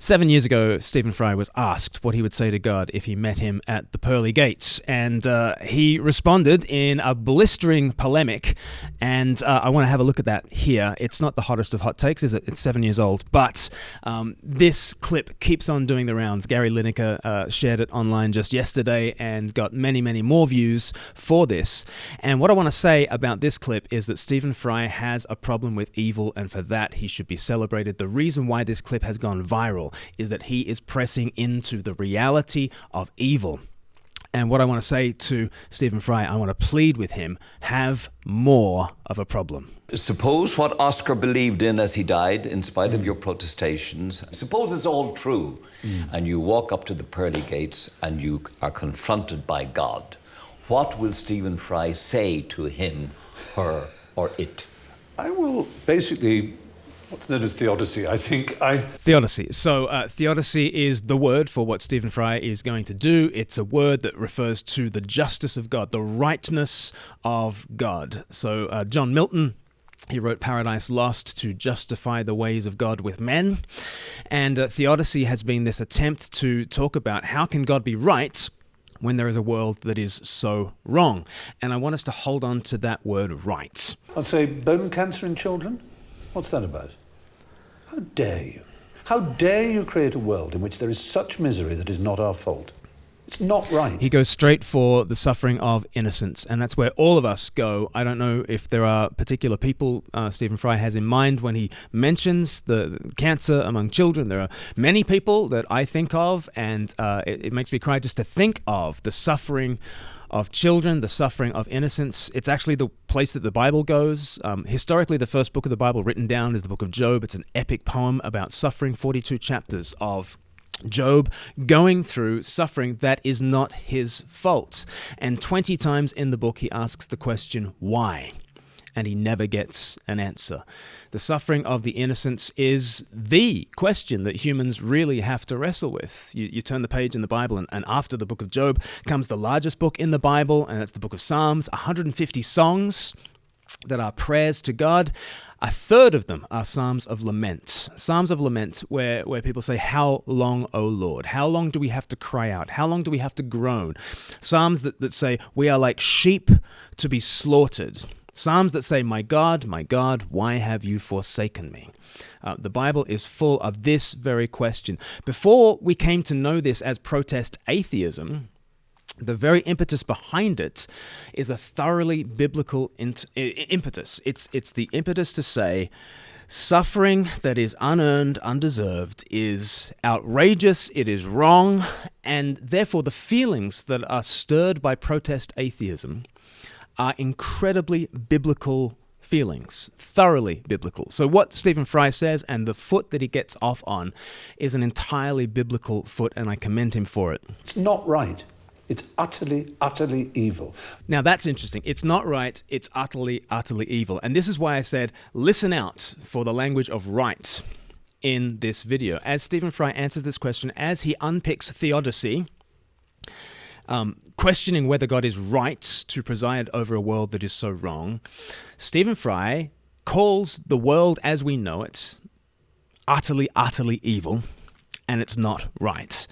7 years ago, Stephen Fry was asked what he would say to God if he met him at the pearly gates, and he responded in a blistering polemic, and I want to have a look at that here. It's not the hottest of hot takes, is it? It's 7 years old, but this clip keeps on doing the rounds. Gary Lineker shared it online just yesterday and got many, many more views for this, and what I want to say about this clip is that Stephen Fry has a problem with evil, and for that he should be celebrated. The reason why this clip has gone viral is that he is pressing into the reality of evil. And what I want to say to Stephen Fry, I want to plead with him, have more of a problem. Suppose what Oscar believed in as he died, in spite of your protestations, suppose it's all true, and you walk up to the pearly gates and you are confronted by God. What will Stephen Fry say to him, her, or it? I will basically... what's known as Theodicy, I think. Theodicy. So Theodicy is the word for what Stephen Fry is going to do. It's a word that refers to the justice of God, the rightness of God. So John Milton, he wrote Paradise Lost to justify the ways of God with men. And Theodicy has been this attempt to talk about how can God be right when there is a world that is so wrong. And I want us to hold on to that word right. I'd say bone cancer in children? What's that about? How dare you? How dare you create a world in which there is such misery that is not our fault? It's not right. He goes straight for the suffering of innocence, and that's where all of us go. I don't know if there are particular people Stephen Fry has in mind when he mentions the cancer among children. There are many people that I think of, and it makes me cry just to think of the suffering of children, the suffering of innocence. It's actually the place that the Bible goes. Historically, the first book of the Bible written down is the book of Job. It's an epic poem about suffering, 42 chapters of Job going through suffering that is not his fault. And 20 times in the book, he asks the question, why? And he never gets an answer. The suffering of the innocents is the question that humans really have to wrestle with. You turn the page in the Bible, and after the book of Job comes the largest book in the Bible, and that's the book of Psalms, 150 songs that are prayers to God. A third of them are Psalms of Lament. Psalms of Lament where people say, how long, O Lord? How long do we have to cry out? How long do we have to groan? Psalms that say, we are like sheep to be slaughtered. Psalms that say, my God, why have you forsaken me? The Bible is full of this very question. Before we came to know this as protest atheism, the very impetus behind it is a thoroughly biblical impetus. It's the impetus to say suffering that is unearned, undeserved, is outrageous, it is wrong, and therefore the feelings that are stirred by protest atheism are incredibly biblical feelings, thoroughly biblical. So what Stephen Fry says and the foot that he gets off on is an entirely biblical foot, and I commend him for it. It's not right. It's utterly, utterly evil. Now that's interesting. It's not right. It's utterly, utterly evil. And this is why I said, listen out for the language of right in this video. As Stephen Fry answers this question, as he unpicks Theodicy, questioning whether God is right to preside over a world that is so wrong, Stephen Fry calls the world as we know it utterly, utterly evil, and it's not right.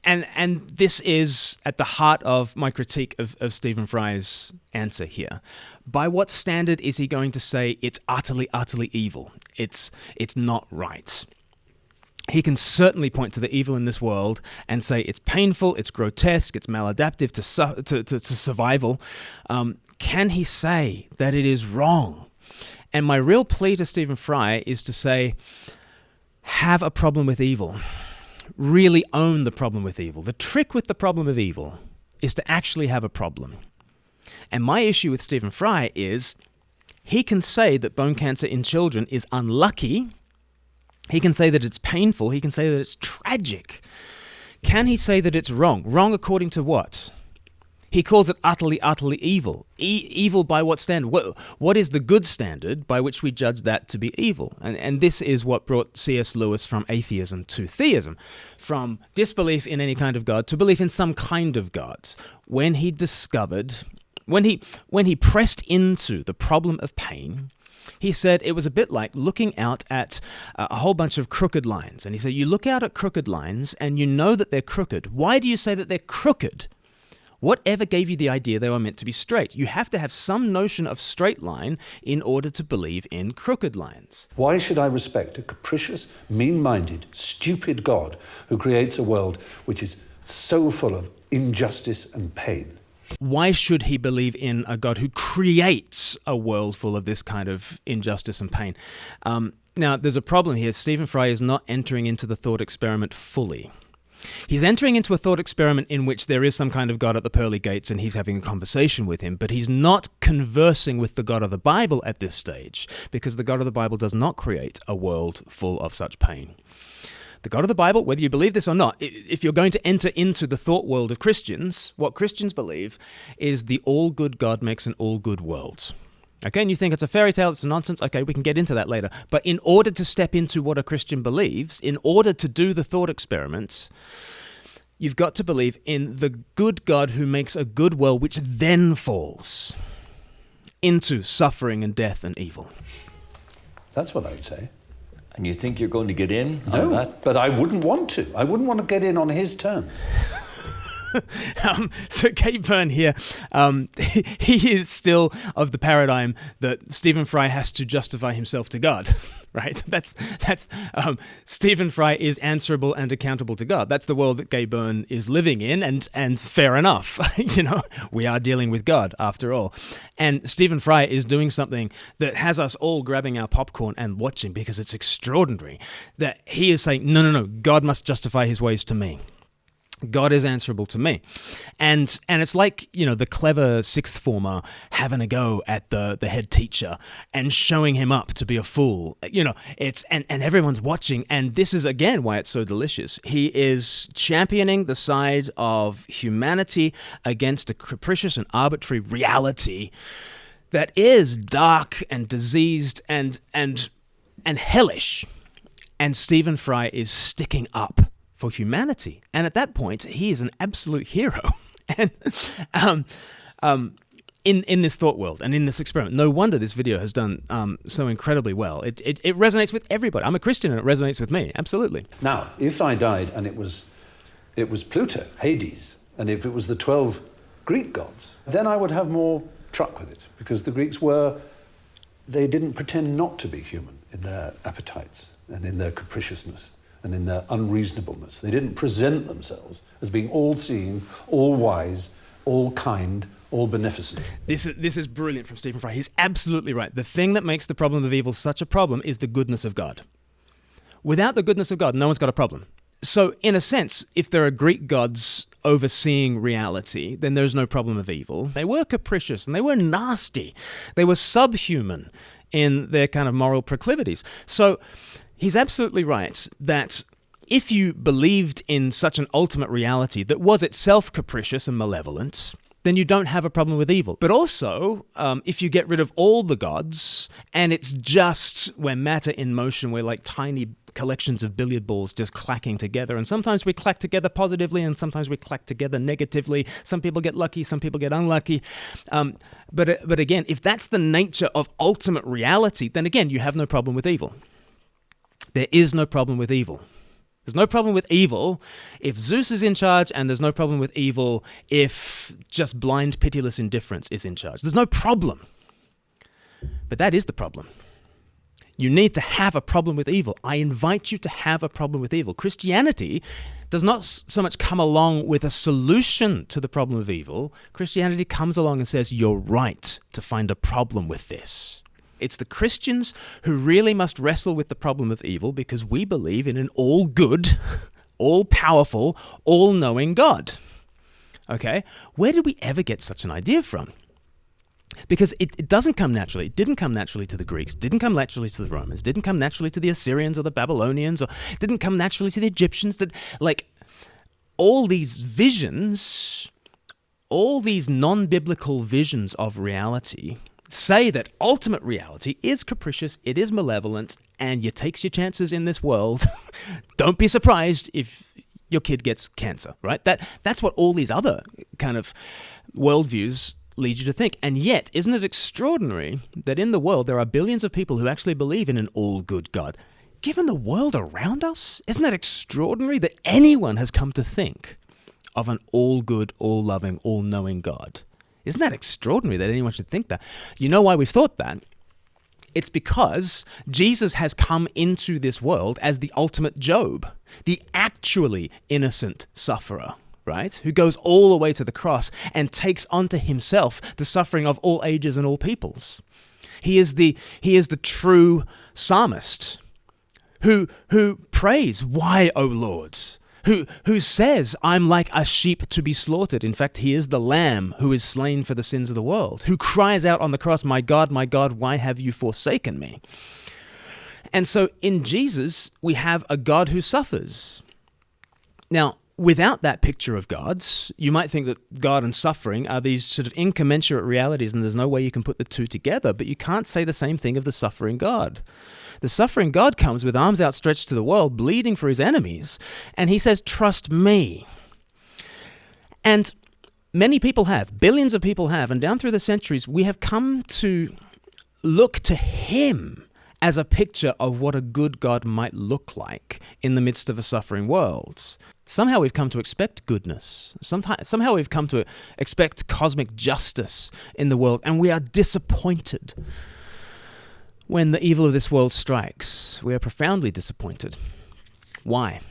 And this is at the heart of my critique of Stephen Fry's answer here. By what standard is he going to say it's utterly, utterly evil? It's not right. He can certainly point to the evil in this world and say it's painful, it's grotesque, it's maladaptive to survival. Can he say that it is wrong? And my real plea to Stephen Fry is to say, have a problem with evil. Really own the problem with evil. The trick with the problem of evil is to actually have a problem. And my issue with Stephen Fry is he can say that bone cancer in children is unlucky. He can say that it's painful. He can say that it's tragic. Can he say that it's wrong? Wrong according to what? He calls it utterly, utterly evil. Evil by what standard? What is the good standard by which we judge that to be evil? And this is what brought C.S. Lewis from atheism to theism, from disbelief in any kind of God to belief in some kind of God. When he discovered, when he pressed into the problem of pain, He said it was a bit like looking out at a whole bunch of crooked lines. And he said, you look out at crooked lines and you know that they're crooked. Why do you say that they're crooked? Whatever gave you the idea they were meant to be straight? You have to have some notion of straight line in order to believe in crooked lines. Why should I respect a capricious, mean-minded, stupid God who creates a world which is so full of injustice and pain? Why should he believe in a God who creates a world full of this kind of injustice and pain? Now, there's a problem here. Stephen Fry is not entering into the thought experiment fully. He's entering into a thought experiment in which there is some kind of God at the pearly gates and he's having a conversation with him, but he's not conversing with the God of the Bible at this stage, because the God of the Bible does not create a world full of such pain. The God of the Bible, whether you believe this or not, if you're going to enter into the thought world of Christians, what Christians believe is the all-good God makes an all-good world. Okay, and you think it's a fairy tale, it's nonsense. Okay, we can get into that later. But in order to step into what a Christian believes, in order to do the thought experiments, you've got to believe in the good God who makes a good world, which then falls into suffering and death and evil. That's what I'd say. And you think you're going to get in on that? No, but I wouldn't want to. I wouldn't want to get in on his terms. So Gay Byrne here, he is still of the paradigm that Stephen Fry has to justify himself to God, right? That's Stephen Fry is answerable and accountable to God. That's the world that Gay Byrne is living in, and fair enough. We are dealing with God after all. And Stephen Fry is doing something that has us all grabbing our popcorn and watching, because it's extraordinary that he is saying, no, God must justify his ways to me. God is answerable to me. And it's like, the clever sixth former having a go at the head teacher and showing him up to be a fool. It's and everyone's watching, and this is again why it's so delicious. He is championing the side of humanity against a capricious and arbitrary reality that is dark and diseased and hellish. And Stephen Fry is sticking up for humanity, and at that point, he is an absolute hero. And in this thought world and in this experiment, no wonder this video has done so incredibly well. It resonates with everybody. I'm a Christian, and it resonates with me. Absolutely. Now, if I died and it was Pluto, Hades, and if it was the 12 Greek gods, then I would have more truck with it, because the Greeks they didn't pretend not to be human in their appetites and in their capriciousness and in their unreasonableness. They didn't present themselves as being all-seeing, all-wise, all-kind, all-beneficent. This is brilliant from Stephen Fry. He's absolutely right. The thing that makes the problem of evil such a problem is the goodness of God. Without the goodness of God, no one's got a problem. So, in a sense, if there are Greek gods overseeing reality, then there's no problem of evil. They were capricious and they were nasty. They were subhuman in their kind of moral proclivities. So, he's absolutely right that if you believed in such an ultimate reality that was itself capricious and malevolent, then you don't have a problem with evil. But also, if you get rid of all the gods, and it's just we're matter in motion, we're like tiny collections of billiard balls just clacking together, and sometimes we clack together positively, and sometimes we clack together negatively. Some people get lucky, some people get unlucky. But again, if that's the nature of ultimate reality, then again, you have no problem with evil. There is no problem with evil. There's no problem with evil if Zeus is in charge, and there's no problem with evil if just blind, pitiless indifference is in charge. There's no problem. But that is the problem. You need to have a problem with evil. I invite you to have a problem with evil. Christianity does not so much come along with a solution to the problem of evil. Christianity comes along and says, you're right to find a problem with this. It's the Christians who really must wrestle with the problem of evil, because we believe in an all-good, all-powerful, all-knowing God. Okay? Where did we ever get such an idea from? Because it doesn't come naturally. It didn't come naturally to the Greeks, didn't come naturally to the Romans, didn't come naturally to the Assyrians or the Babylonians, or didn't come naturally to the Egyptians. All these visions, all these non-biblical visions of reality say that ultimate reality is capricious, it is malevolent, and you takes your chances in this world. Don't be surprised if your kid gets cancer, right? That's what all these other kind of worldviews lead you to think. And yet, isn't it extraordinary that in the world there are billions of people who actually believe in an all-good God? Given the world around us, isn't that extraordinary that anyone has come to think of an all-good, all-loving, all-knowing God? Isn't that extraordinary that anyone should think that? You know why we've thought that? It's because Jesus has come into this world as the ultimate Job, the actually innocent sufferer, right? Who goes all the way to the cross and takes onto himself the suffering of all ages and all peoples. He is the true psalmist who prays, "Why, O Lord?" Who says, "I'm like a sheep to be slaughtered." In fact, he is the lamb who is slain for the sins of the world, who cries out on the cross, my God, why have you forsaken me?" And so in Jesus, we have a God who suffers. Now, without that picture of God's, you might think that God and suffering are these sort of incommensurate realities and there's no way you can put the two together, but you can't say the same thing of the suffering God. The suffering God comes with arms outstretched to the world, bleeding for his enemies, and he says, "Trust me." And many people have, billions of people have, and down through the centuries, we have come to look to him as a picture of what a good God might look like in the midst of a suffering world. Somehow we've come to expect goodness. Somehow we've come to expect cosmic justice in the world, and we are disappointed when the evil of this world strikes. We are profoundly disappointed. Why?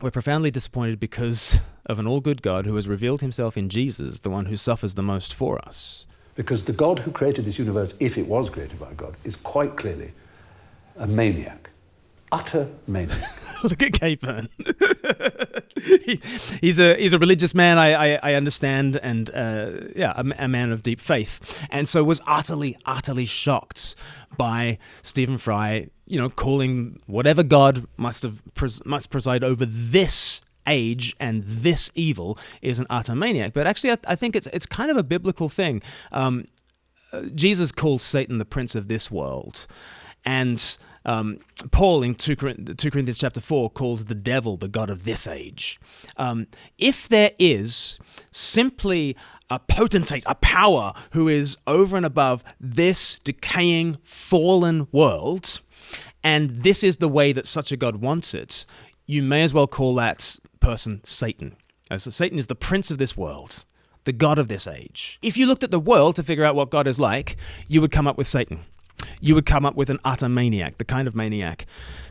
We're profoundly disappointed because of an all-good God who has revealed himself in Jesus, the one who suffers the most for us. Because the God who created this universe, if it was created by God, is quite clearly a maniac. Utter maniac. Look at Gay Byrne. He's a religious man, I understand, and a man of deep faith, and so was utterly shocked by Stephen Fry, calling whatever God must preside over this age and this evil is an utter maniac. But actually, I think it's kind of a biblical thing. Jesus calls Satan the prince of this world, and Paul in 2 Corinthians chapter 4 calls the devil the god of this age. If there is simply a potentate, a power who is over and above this decaying, fallen world, and this is the way that such a God wants it, you may as well call that person Satan. So Satan is the prince of this world, the god of this age. If you looked at the world to figure out what God is like, you would come up with Satan. You would come up with an utter maniac, the kind of maniac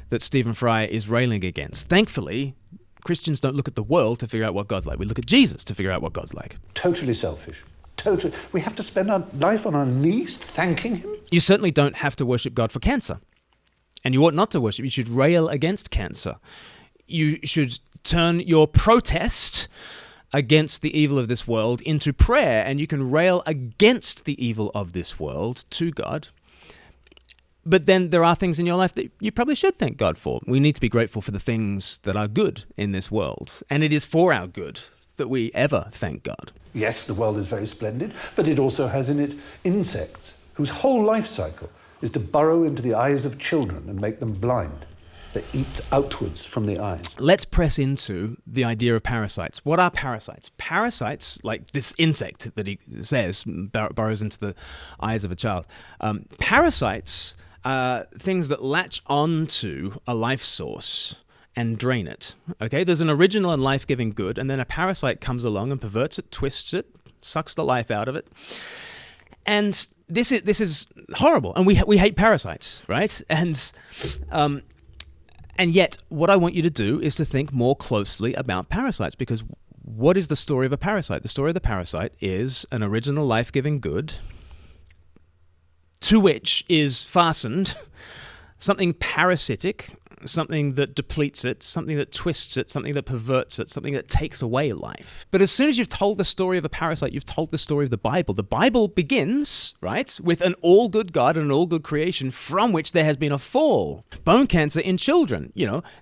that Stephen Fry is railing against. Thankfully, Christians don't look at the world to figure out what God's like. We look at Jesus to figure out what God's like. Totally selfish. Totally. We have to spend our life on our knees thanking him? You certainly don't have to worship God for cancer. And you ought not to worship. You should rail against cancer. You should turn your protest against the evil of this world into prayer, and you can rail against the evil of this world to God. But then there are things in your life that you probably should thank God for. We need to be grateful for the things that are good in this world. And it is for our good that we ever thank God. Yes, the world is very splendid, but it also has in it insects whose whole life cycle is to burrow into the eyes of children and make them blind. They eat outwards from the eyes. Let's press into the idea of parasites. What are parasites? Parasites, like this insect that he says burrows into the eyes of a child. Parasites are things that latch onto a life source and drain it. Okay, there's an original and life-giving good, and then a parasite comes along and perverts it, twists it, sucks the life out of it. And this is horrible, and we hate parasites, right? And yet, what I want you to do is to think more closely about parasites, because what is the story of a parasite? The story of the parasite is an original life-giving good to which is fastened something parasitic, something that depletes it, something that twists it, something that perverts it, something that takes away life. But as soon as you've told the story of a parasite, you've told the story of the Bible. The Bible begins, right, with an all-good God and an all-good creation from which there has been a fall. Bone cancer in children,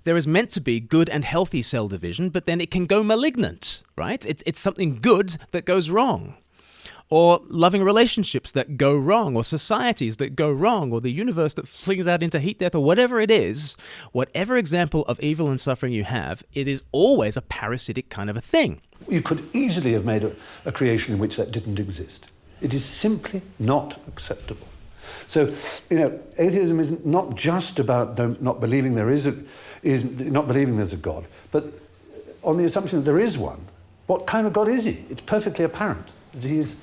there is meant to be good and healthy cell division, but then it can go malignant, right? It's something good that goes wrong. Or loving relationships that go wrong, or societies that go wrong, or the universe that flings out into heat death, or whatever it is, whatever example of evil and suffering you have, it is always a parasitic kind of a thing. You could easily have made a creation in which that didn't exist. It is simply not acceptable. So, atheism is not just about not believing there's a God, but on the assumption that there is one. What kind of God is he? It's perfectly apparent that he is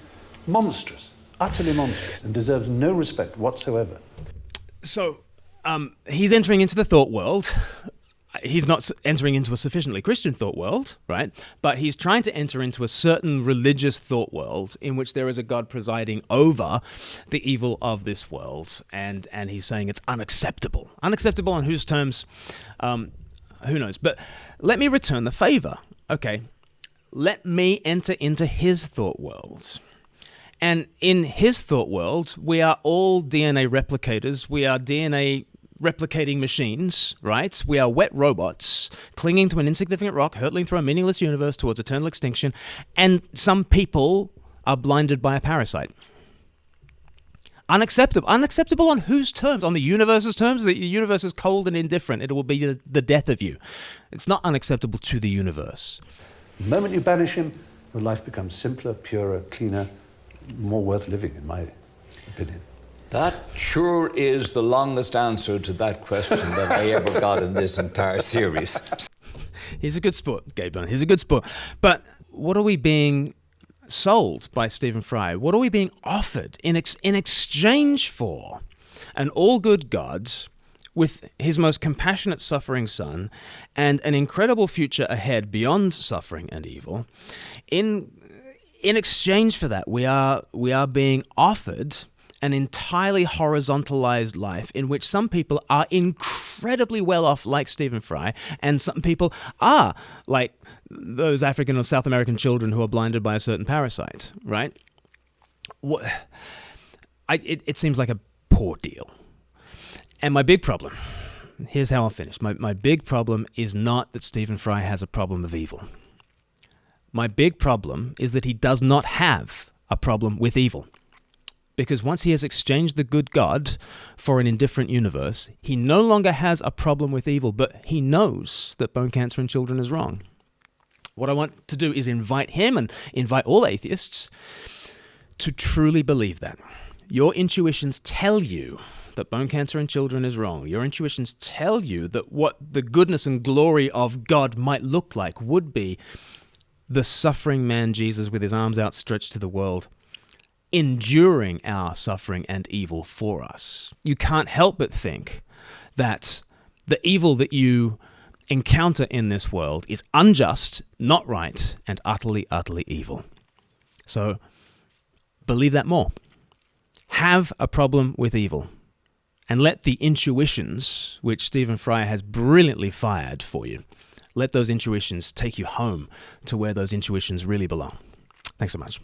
monstrous, utterly monstrous, and deserves no respect whatsoever. So, he's entering into the thought world. He's not entering into a sufficiently Christian thought world, right? But he's trying to enter into a certain religious thought world in which there is a God presiding over the evil of this world. And he's saying it's unacceptable. Unacceptable on whose terms? Who knows? But let me return the favor. Okay, let me enter into his thought world. And in his thought world, we are all DNA replicators. We are DNA replicating machines, right? We are wet robots clinging to an insignificant rock, hurtling through a meaningless universe towards eternal extinction, and some people are blinded by a parasite. Unacceptable. Unacceptable on whose terms? On the universe's terms? The universe is cold and indifferent. It will be the death of you. It's not unacceptable to the universe. The moment you banish him, your life becomes simpler, purer, cleaner, more worth living, in my opinion. That sure is the longest answer to that question that I ever got in this entire series. He's a good sport, Gay Byrne. He's a good sport. But what are we being sold by Stephen Fry? What are we being offered in exchange for an all-good God with his most compassionate suffering son and an incredible future ahead beyond suffering and evil? In exchange for that, we are being offered an entirely horizontalized life in which some people are incredibly well off, like Stephen Fry, and some people are like those African or South American children who are blinded by a certain parasite, right? It seems like a poor deal. And my big problem, here's how I'll finish. My big problem is not that Stephen Fry has a problem of evil. My big problem is that he does not have a problem with evil. Because once he has exchanged the good God for an indifferent universe, he no longer has a problem with evil, but he knows that bone cancer in children is wrong. What I want to do is invite him and invite all atheists to truly believe that. Your intuitions tell you that bone cancer in children is wrong. Your intuitions tell you that what the goodness and glory of God might look like would be the suffering man Jesus with his arms outstretched to the world, enduring our suffering and evil for us. You can't help but think that the evil that you encounter in this world is unjust, not right, and utterly, utterly evil. So believe that more. Have a problem with evil. And let the intuitions, which Stephen Fry has brilliantly fired for you, let those intuitions take you home to where those intuitions really belong. Thanks so much.